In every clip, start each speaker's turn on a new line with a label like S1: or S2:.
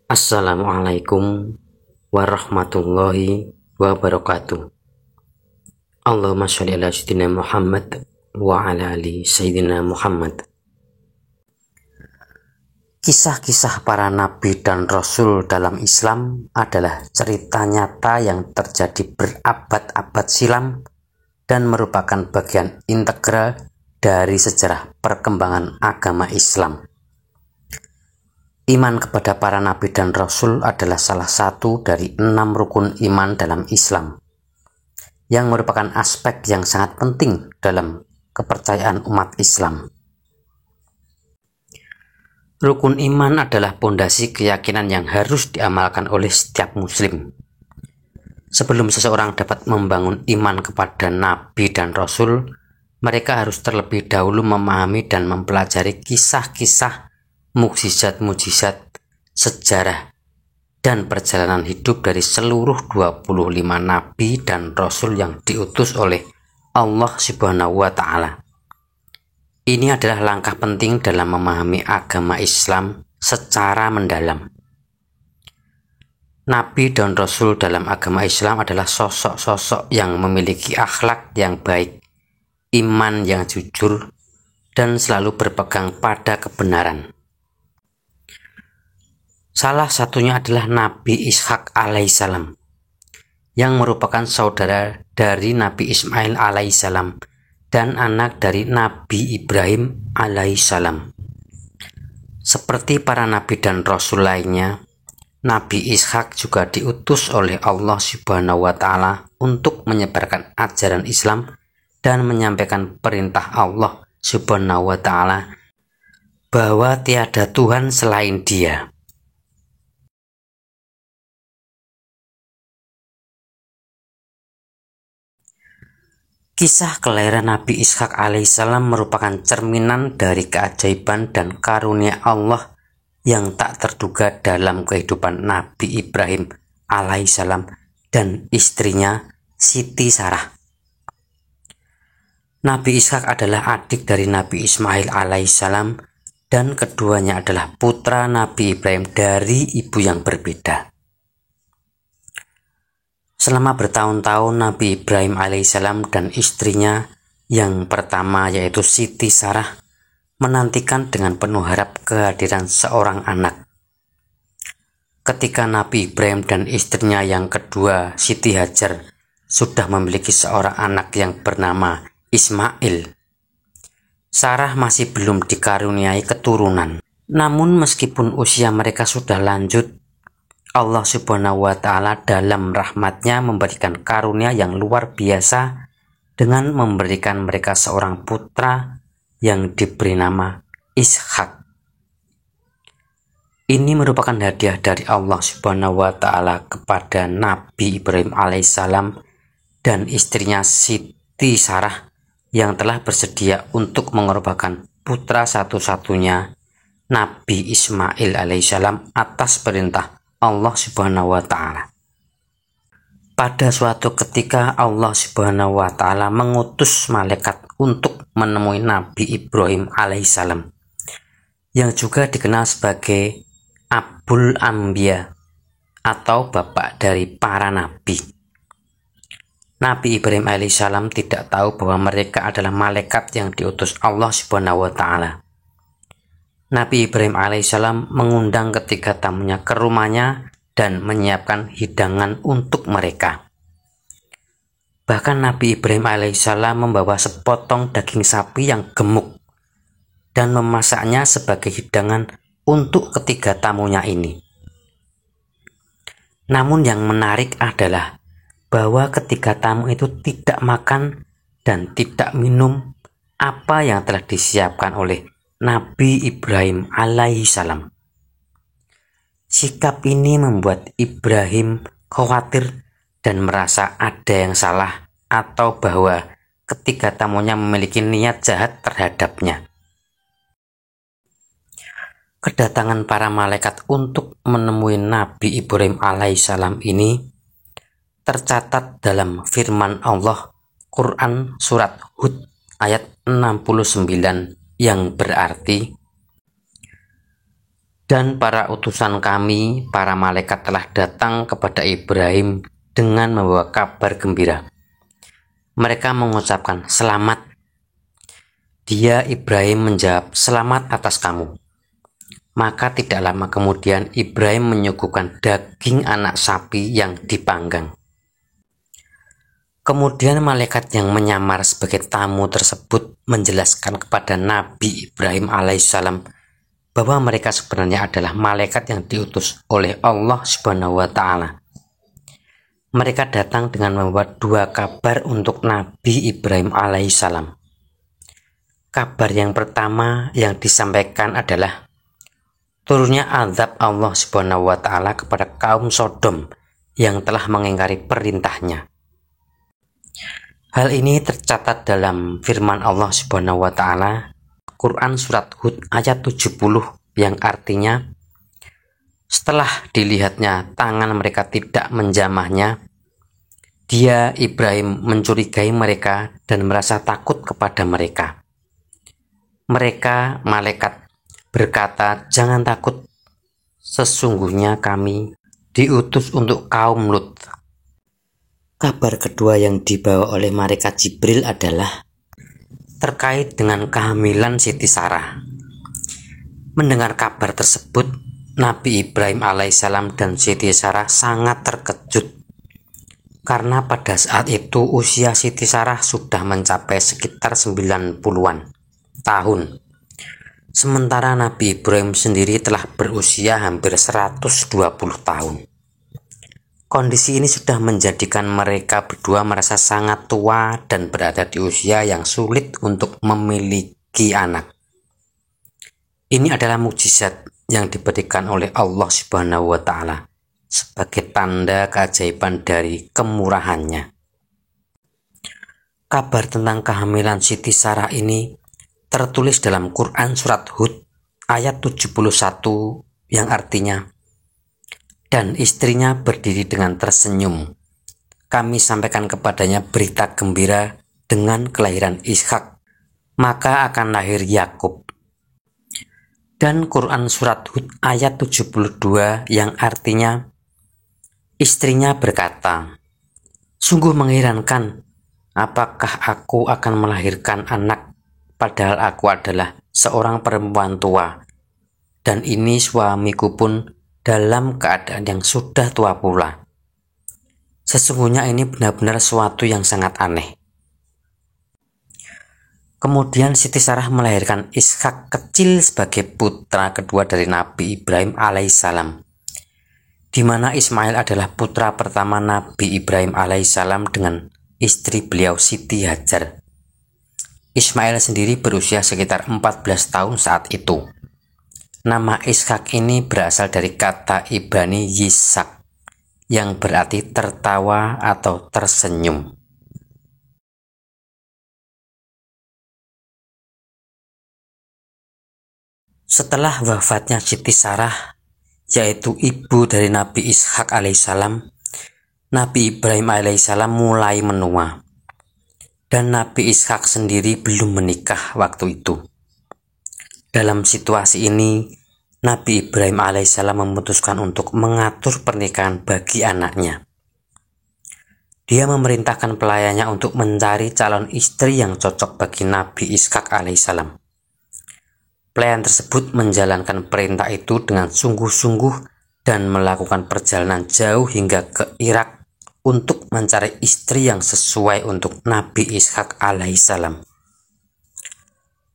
S1: Assalamualaikum warahmatullahi wabarakatuh. Allahumma sholli ala sayyidina Muhammad wa ala ali sayyidina Muhammad. Kisah-kisah para nabi dan rasul dalam Islam adalah cerita nyata yang terjadi berabad-abad silam dan merupakan bagian integral dari sejarah perkembangan agama Islam. Iman kepada para nabi dan rasul adalah salah satu dari 6 rukun iman dalam Islam, yang merupakan aspek yang sangat penting dalam kepercayaan umat Islam. Rukun iman adalah pondasi keyakinan yang harus diamalkan oleh setiap muslim. Sebelum seseorang dapat membangun iman kepada nabi dan rasul, mereka harus terlebih dahulu memahami dan mempelajari kisah-kisah mukjizat-mukjizat, sejarah, dan perjalanan hidup dari seluruh 25 nabi dan rasul yang diutus oleh Allah Subhanahu wa Ta'ala. Ini adalah langkah penting dalam memahami agama Islam secara mendalam. Nabi dan rasul dalam agama Islam adalah sosok-sosok yang memiliki akhlak yang baik, iman yang jujur, dan selalu berpegang pada kebenaran. Salah satunya adalah Nabi Ishak alaihissalam, yang merupakan saudara dari Nabi Ismail alaihissalam dan anak dari Nabi Ibrahim alaihissalam. Seperti para nabi dan rasul lainnya, Nabi Ishak juga diutus oleh Allah Subhanahu wa Ta'ala untuk menyebarkan ajaran Islam dan menyampaikan perintah Allah Subhanahu wa Ta'ala bahwa tiada Tuhan selain Dia. Kisah kelahiran Nabi Ishak alaihissalam merupakan cerminan dari keajaiban dan karunia Allah yang tak terduga dalam kehidupan Nabi Ibrahim alaihissalam dan istrinya Siti Sarah. Nabi Ishak adalah adik dari Nabi Ismail alaihissalam dan keduanya adalah putra Nabi Ibrahim dari ibu yang berbeda. Selama bertahun-tahun Nabi Ibrahim alaihissalam dan istrinya yang pertama yaitu Siti Sarah menantikan dengan penuh harap kehadiran seorang anak. Ketika Nabi Ibrahim dan istrinya yang kedua Siti Hajar sudah memiliki seorang anak yang bernama Ismail, Sarah masih belum dikaruniai keturunan. Namun meskipun usia mereka sudah lanjut, Allah Subhanahu wa Ta'ala dalam rahmatnya memberikan karunia yang luar biasa dengan memberikan mereka seorang putra yang diberi nama Ishak. Ini merupakan hadiah dari Allah Subhanahu wa Ta'ala kepada Nabi Ibrahim alaihissalam dan istrinya Siti Sarah yang telah bersedia untuk mengorbankan putra satu-satunya Nabi Ismail alaihissalam atas perintah Allah Subhanahu wa Ta'ala. Pada suatu ketika Allah Subhanahu wa Ta'ala mengutus malaikat untuk menemui Nabi Ibrahim alaihissalam yang juga dikenal sebagai Abul Anbiya atau bapak dari para nabi. Nabi Ibrahim alaihissalam tidak tahu bahwa mereka adalah malaikat yang diutus Allah Subhanahu wa Ta'ala. Nabi Ibrahim alaihissalam mengundang ketiga tamunya ke rumahnya dan menyiapkan hidangan untuk mereka. Bahkan Nabi Ibrahim alaihissalam membawa sepotong daging sapi yang gemuk dan memasaknya sebagai hidangan untuk ketiga tamunya ini. Namun yang menarik adalah bahwa ketiga tamu itu tidak makan dan tidak minum apa yang telah disiapkan oleh Nabi Ibrahim alaihissalam. Sikap ini membuat Ibrahim khawatir dan merasa ada yang salah atau bahwa ketiga tamunya memiliki niat jahat terhadapnya. Kedatangan para malaikat untuk menemui Nabi Ibrahim alaihissalam ini tercatat dalam firman Allah Quran surat Hud ayat 69 yang berarti, Dan para utusan kami, para malaikat telah datang kepada Ibrahim dengan membawa kabar gembira. Mereka mengucapkan, "Selamat." Dia, Ibrahim, menjawab, "Selamat atas kamu." Maka tidak lama kemudian Ibrahim menyuguhkan daging anak sapi yang dipanggang. Kemudian malaikat yang menyamar sebagai tamu tersebut menjelaskan kepada Nabi Ibrahim alaihissalam bahwa mereka sebenarnya adalah malaikat yang diutus oleh Allah Subhanahu wa Ta'ala. Mereka datang dengan membawa dua kabar untuk Nabi Ibrahim alaihissalam. Kabar yang pertama yang disampaikan adalah turunnya azab Allah Subhanahu wa Ta'ala kepada kaum Sodom yang telah mengingkari perintahnya. Hal ini tercatat dalam firman Allah Subhanahu wa Ta'ala Quran Surat Hud ayat 70 yang artinya, setelah dilihatnya tangan mereka tidak menjamahnya, dia Ibrahim mencurigai mereka dan merasa takut kepada mereka. Mereka malaikat berkata, "Jangan takut, sesungguhnya kami diutus untuk kaum Lut." Kabar kedua yang dibawa oleh malaikat Jibril adalah terkait dengan kehamilan Siti Sarah. Mendengar kabar tersebut, Nabi Ibrahim alaihissalam dan Siti Sarah sangat terkejut karena pada saat itu usia Siti Sarah sudah mencapai sekitar 90-an tahun. Sementara Nabi Ibrahim sendiri telah berusia hampir 120 tahun. Kondisi ini sudah menjadikan mereka berdua merasa sangat tua dan berada di usia yang sulit untuk memiliki anak. Ini adalah mukjizat yang diberikan oleh Allah Subhanahu wa Ta'ala sebagai tanda keajaiban dari kemurahannya. Kabar tentang kehamilan Siti Sarah ini tertulis dalam Quran Surat Hud ayat 71 yang artinya, "Dan istrinya berdiri dengan tersenyum. Kami sampaikan kepadanya berita gembira dengan kelahiran Ishak, maka akan lahir Yakub." Dan Quran Surat Hud ayat 72 yang artinya, istrinya berkata, "Sungguh mengherankan, apakah aku akan melahirkan anak, padahal aku adalah seorang perempuan tua, dan ini suamiku pun dalam keadaan yang sudah tua pula. Sesungguhnya ini benar-benar suatu yang sangat aneh." Kemudian Siti Sarah melahirkan Ishak kecil sebagai putra kedua dari Nabi Ibrahim alaihissalam, di mana Ismail adalah putra pertama Nabi Ibrahim alaihissalam dengan istri beliau Siti Hajar. Ismail sendiri berusia sekitar 14 tahun saat itu. Nama Ishak ini berasal dari kata Ibrani Yisak, yang berarti tertawa atau tersenyum. Setelah wafatnya Siti Sarah, yaitu ibu dari Nabi Ishak alaihissalam, Nabi Ibrahim alaihissalam mulai menua, dan Nabi Ishak sendiri belum menikah waktu itu. Dalam situasi ini, Nabi Ibrahim alaihissalam memutuskan untuk mengatur pernikahan bagi anaknya. Dia memerintahkan pelayannya untuk mencari calon istri yang cocok bagi Nabi Ishak alaihissalam. Pelayan tersebut menjalankan perintah itu dengan sungguh-sungguh dan melakukan perjalanan jauh hingga ke Irak untuk mencari istri yang sesuai untuk Nabi Ishak alaihissalam.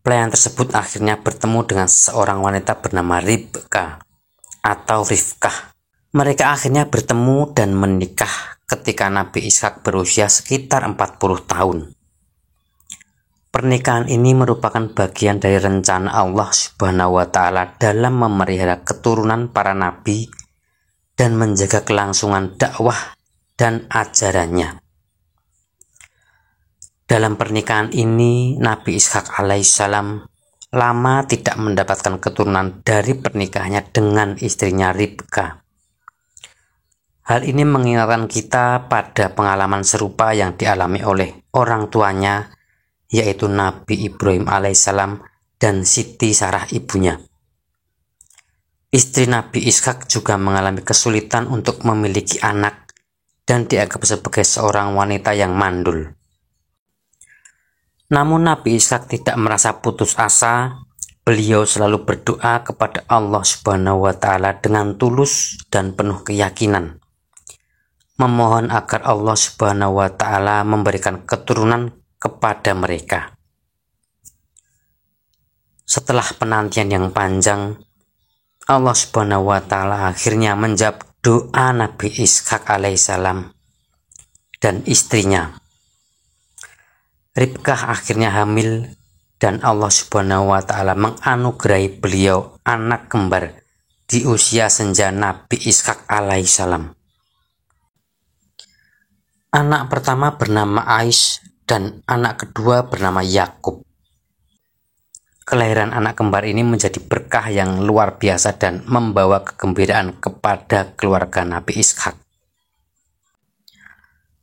S1: Pelayan tersebut akhirnya bertemu dengan seorang wanita bernama Ribka atau Rifkah. Mereka akhirnya bertemu dan menikah ketika Nabi Ishak berusia sekitar 40 tahun. Pernikahan ini merupakan bagian dari rencana Allah Subhanahu wa Ta'ala dalam memelihara keturunan para nabi dan menjaga kelangsungan dakwah dan ajarannya. Dalam pernikahan ini, Nabi Ishak alaihissalam lama tidak mendapatkan keturunan dari pernikahannya dengan istrinya Ribka. Hal ini mengingatkan kita pada pengalaman serupa yang dialami oleh orang tuanya, yaitu Nabi Ibrahim alaihissalam dan Siti Sarah ibunya. Istri Nabi Ishak juga mengalami kesulitan untuk memiliki anak dan dianggap sebagai seorang wanita yang mandul. Namun Nabi Ishak tidak merasa putus asa. Beliau selalu berdoa kepada Allah Subhanahu wa Ta'ala dengan tulus dan penuh keyakinan, memohon agar Allah Subhanahu wa Ta'ala memberikan keturunan kepada mereka. Setelah penantian yang panjang, Allah Subhanahu wa Ta'ala akhirnya menjawab doa Nabi Ishak alaihissalam dan istrinya. Ribkah akhirnya hamil dan Allah Subhanahu wa Ta'ala menganugerahi beliau anak kembar di usia senja Nabi Ishak alaihissalam. Anak pertama bernama Aish dan anak kedua bernama Yakub. Kelahiran anak kembar ini menjadi berkah yang luar biasa dan membawa kegembiraan kepada keluarga Nabi Ishak.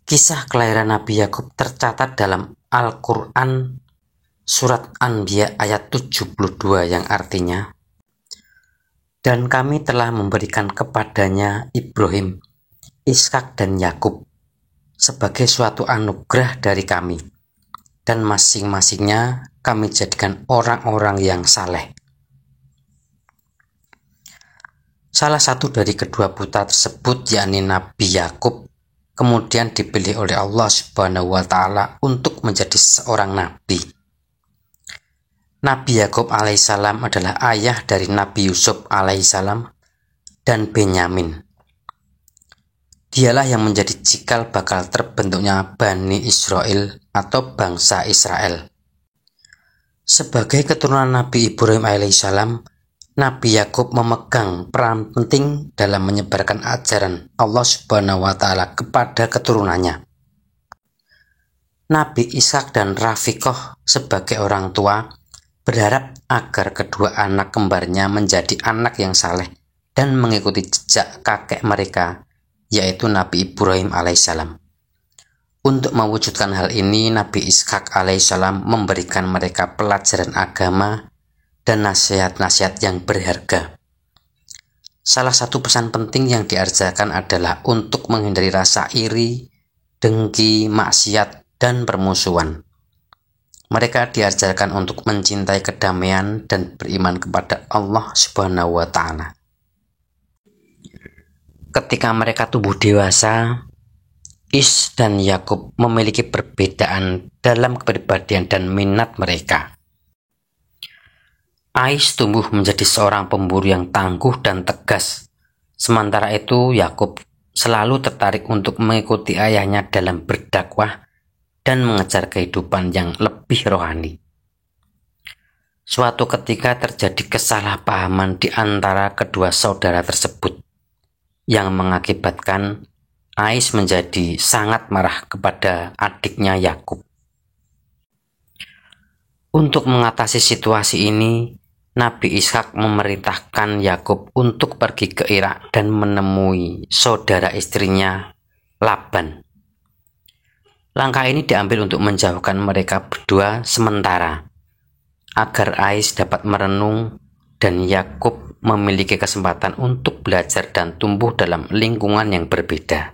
S1: Kisah kelahiran Nabi Yakub tercatat dalam Al-Quran Surat Anbiya ayat 72 yang artinya, dan kami telah memberikan kepadanya Ibrahim, Ishak dan Yakub sebagai suatu anugerah dari kami, dan masing-masingnya kami jadikan orang-orang yang saleh. Salah satu dari kedua putra tersebut, yakni Nabi Yakub, kemudian dipilih oleh Allah Subhanahu wa Ta'ala untuk menjadi seorang nabi. Nabi Yakub alaihissalam adalah ayah dari Nabi Yusuf alaihissalam dan Benyamin. Dialah yang menjadi cikal bakal terbentuknya Bani Israel atau bangsa Israel. Sebagai keturunan Nabi Ibrahim alaihissalam, Nabi Yakub memegang peran penting dalam menyebarkan ajaran Allah Subhanahu wa Ta'ala kepada keturunannya. Nabi Ishak dan Rafiqah sebagai orang tua berharap agar kedua anak kembarnya menjadi anak yang saleh dan mengikuti jejak kakek mereka, yaitu Nabi Ibrahim alaihissalam. Untuk mewujudkan hal ini, Nabi Ishak alaihissalam memberikan mereka pelajaran agama dan nasihat-nasihat yang berharga. Salah satu pesan penting yang diajarkan adalah untuk menghindari rasa iri, dengki, maksiat, dan permusuhan. Mereka diajarkan untuk mencintai kedamaian dan beriman kepada Allah Subhanahu wa Ta'ala. Ketika mereka tumbuh dewasa, Ish dan Yakub memiliki perbedaan dalam kepribadian dan minat mereka. Aish tumbuh menjadi seorang pemburu yang tangguh dan tegas. Sementara itu, Yakub selalu tertarik untuk mengikuti ayahnya dalam berdakwah dan mengejar kehidupan yang lebih rohani. Suatu ketika terjadi kesalahpahaman di antara kedua saudara tersebut yang mengakibatkan Aish menjadi sangat marah kepada adiknya Yakub. Untuk mengatasi situasi ini, Nabi Ishak memerintahkan Yakub untuk pergi ke Irak dan menemui saudara istrinya Laban. Langkah ini diambil untuk menjauhkan mereka berdua sementara, agar Aish dapat merenung dan Yakub memiliki kesempatan untuk belajar dan tumbuh dalam lingkungan yang berbeda.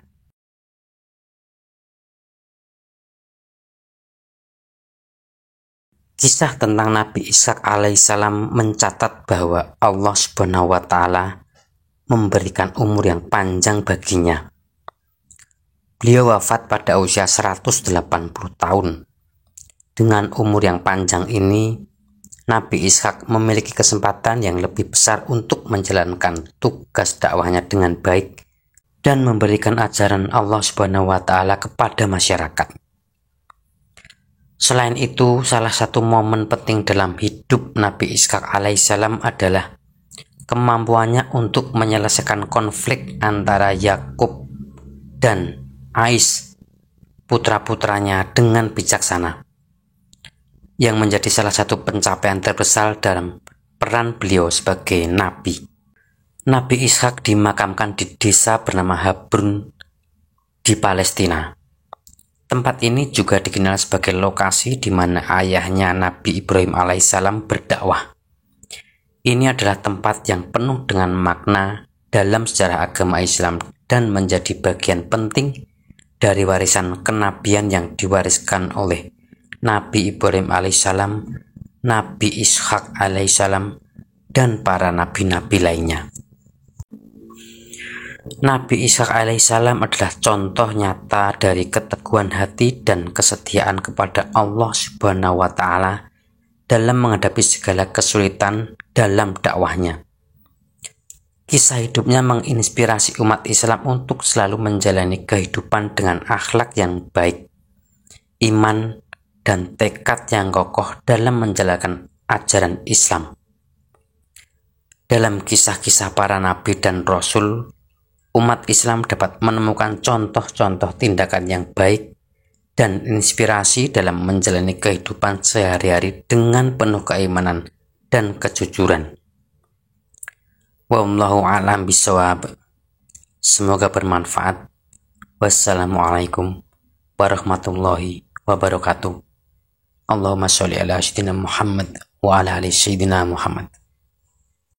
S1: Kisah tentang Nabi Ishak alaihissalam mencatat bahwa Allah Subhanahu wa Ta'ala memberikan umur yang panjang baginya. Beliau wafat pada usia 180 tahun. Dengan umur yang panjang ini, Nabi Ishak memiliki kesempatan yang lebih besar untuk menjalankan tugas dakwahnya dengan baik dan memberikan ajaran Allah Subhanahu wa Ta'ala kepada masyarakat. Selain itu, salah satu momen penting dalam hidup Nabi Ishak alaihissalam adalah kemampuannya untuk menyelesaikan konflik antara Yakub dan Aish, putra-putranya, dengan bijaksana, yang menjadi salah satu pencapaian terbesar dalam peran beliau sebagai nabi. Nabi Ishak dimakamkan di desa bernama Habrun di Palestina. Tempat ini juga dikenal sebagai lokasi di mana ayahnya Nabi Ibrahim alaihissalam berdakwah. Ini adalah tempat yang penuh dengan makna dalam sejarah agama Islam dan menjadi bagian penting dari warisan kenabian yang diwariskan oleh Nabi Ibrahim alaihissalam, Nabi Ishak alaihissalam, dan para nabi-nabi lainnya. Nabi Ishak alaihissalam adalah contoh nyata dari keteguhan hati dan kesetiaan kepada Allah Subhanahu wa Ta'ala dalam menghadapi segala kesulitan dalam dakwahnya. Kisah hidupnya menginspirasi umat Islam untuk selalu menjalani kehidupan dengan akhlak yang baik, iman, dan tekad yang kokoh dalam menjalankan ajaran Islam. Dalam kisah-kisah para nabi dan rasul, umat Islam dapat menemukan contoh-contoh tindakan yang baik dan inspirasi dalam menjalani kehidupan sehari-hari dengan penuh keimanan dan kejujuran. Wallahu a'lam bishawab. Semoga bermanfaat. Wassalamualaikum warahmatullahi wabarakatuh. Allahumma sholli ala sayyidina Muhammad wa ala ali sayyidina Muhammad.